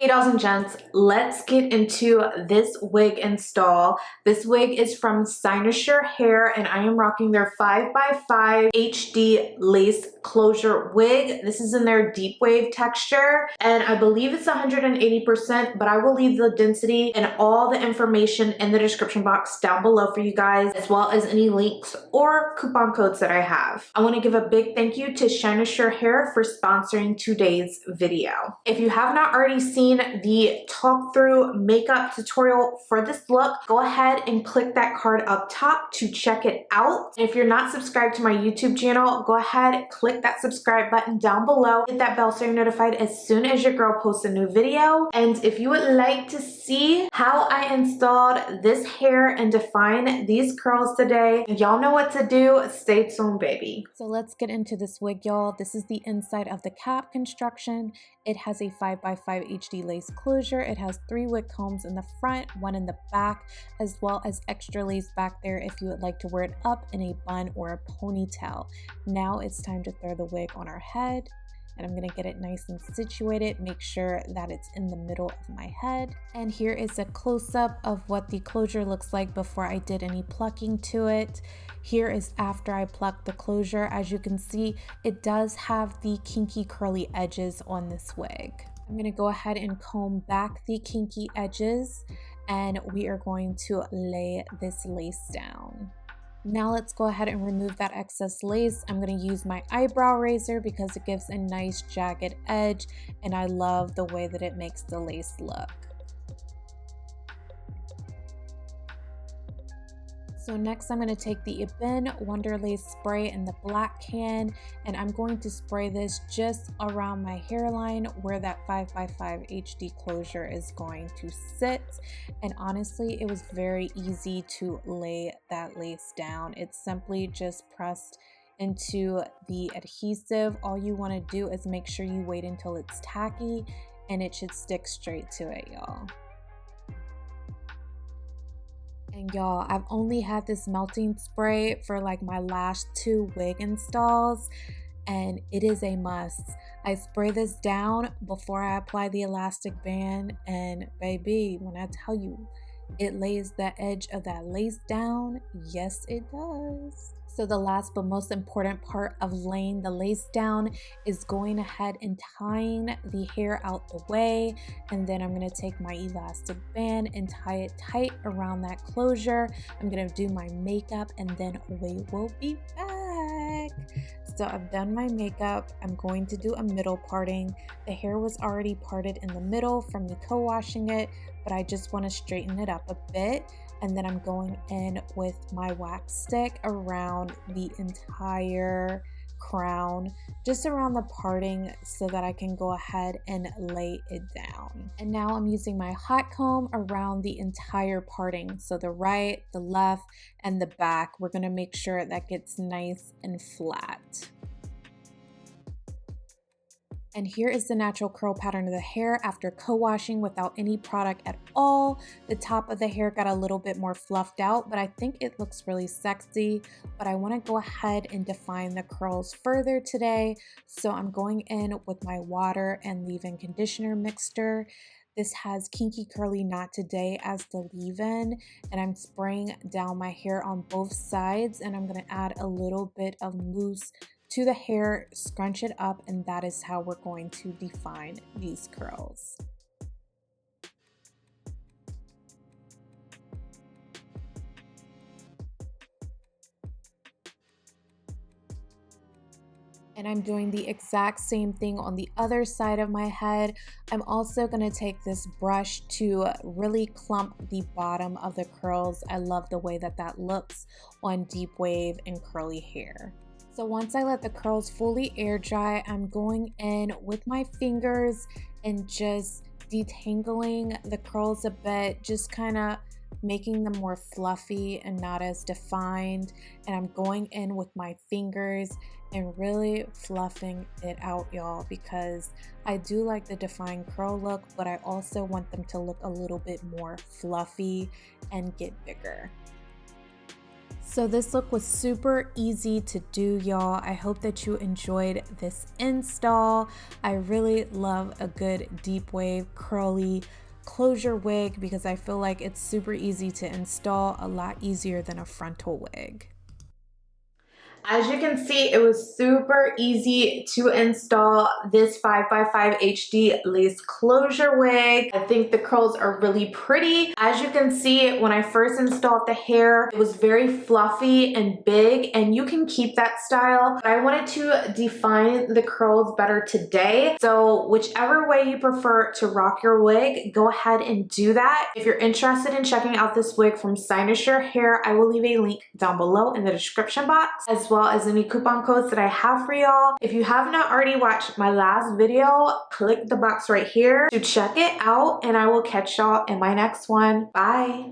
Hey dolls and gents, let's get into this wig install. This wig is from Cynosure Hair and I am rocking their 5x5 HD lace closure wig. This is in their deep wave texture and I believe it's 180%, but I will leave the density and all the information in the description box down below for you guys, as well as any links or coupon codes that I have. I want to give a big thank you to Cynosure Hair for sponsoring today's video. If you have not already seen the talk through makeup tutorial for this look, go ahead and click that card up top to check it out. If you're not subscribed to my YouTube channel, go ahead, click that subscribe button down below, hit that bell so you're notified as soon as your girl posts a new video. And if you would like to see how I installed this hair and define these curls today, y'all know what to do. Stay tuned, baby. So let's get into this wig, y'all. This is the inside of the cap construction. It has a 5x5 HD lace closure. It has 3 wig combs in the front, 1 in the back, as well as extra lace back there if you would like to wear it up in a bun or a ponytail. Now it's time to throw the wig on our head. And I'm gonna get it nice and situated, make sure that it's in the middle of my head. And here is a close-up of what the closure looks like before I did any plucking to it. Here is after I plucked the closure. As you can see, it does have the kinky curly edges on this wig. I'm gonna go ahead and comb back the kinky edges and we are going to lay this lace down. Now let's go ahead and remove that excess lace. I'm going to use my eyebrow razor because it gives a nice jagged edge and I love the way that it makes the lace look. So next I'm going to take the Ebin Wonder Lace spray in the black can and I'm going to spray this just around my hairline where that 5x5 HD closure is going to sit. And honestly, it was very easy to lay that lace down. It's simply just pressed into the adhesive. All you want to do is make sure you wait until it's tacky and it should stick straight to it, y'all. And y'all, I've only had this melting spray for like my last 2 wig installs and it is a must. I spray this down before I apply the elastic band and baby, when I tell you it lays the edge of that lace down, yes it does. So the last but most important part of laying the lace down is going ahead and tying the hair out the way. And then I'm going to take my elastic band and tie it tight around that closure. I'm going to do my makeup and then we will be back. So I've done my makeup. I'm going to do a middle parting. The hair was already parted in the middle from me co-washing it, but I just want to straighten it up a bit. And then I'm going in with my wax stick around the entire crown, just around the parting so that I can go ahead and lay it down. And now I'm using my hot comb around the entire parting. So the right, the left, and the back. We're gonna make sure that gets nice and flat. And here is the natural curl pattern of the hair after co-washing without any product at all. The top of the hair got a little bit more fluffed out, but I think it looks really sexy. But I want to go ahead and define the curls further today. So I'm going in with my water and leave-in conditioner mixture. This has Kinky Curly Knot Today as the leave-in, and I'm spraying down my hair on both sides, and I'm going to add a little bit of mousse to the hair, scrunch it up, and that is how we're going to define these curls. And I'm doing the exact same thing on the other side of my head. I'm also going to take this brush to really clump the bottom of the curls. I love the way that that looks on deep wave and curly hair. So once I let the curls fully air dry, I'm going in with my fingers and just detangling the curls a bit, just kind of making them more fluffy and not as defined. And I'm going in with my fingers and really fluffing it out, y'all, because I do like the defined curl look, but I also want them to look a little bit more fluffy and get bigger. So this look was super easy to do, y'all. I hope that you enjoyed this install. I really love a good deep wave curly closure wig because I feel like it's super easy to install, a lot easier than a frontal wig. As you can see, it was super easy to install this 5x5 HD lace closure wig. I think the curls are really pretty. As you can see, when I first installed the hair, it was very fluffy and big, and you can keep that style. But I wanted to define the curls better today. So whichever way you prefer to rock your wig, go ahead and do that. If you're interested in checking out this wig from Cynosure Hair, I will leave a link down below in the description box, as well as any coupon codes that I have for y'all. If you have not already watched my last video, click the box right here to check it out, and I will catch y'all in my next one. Bye.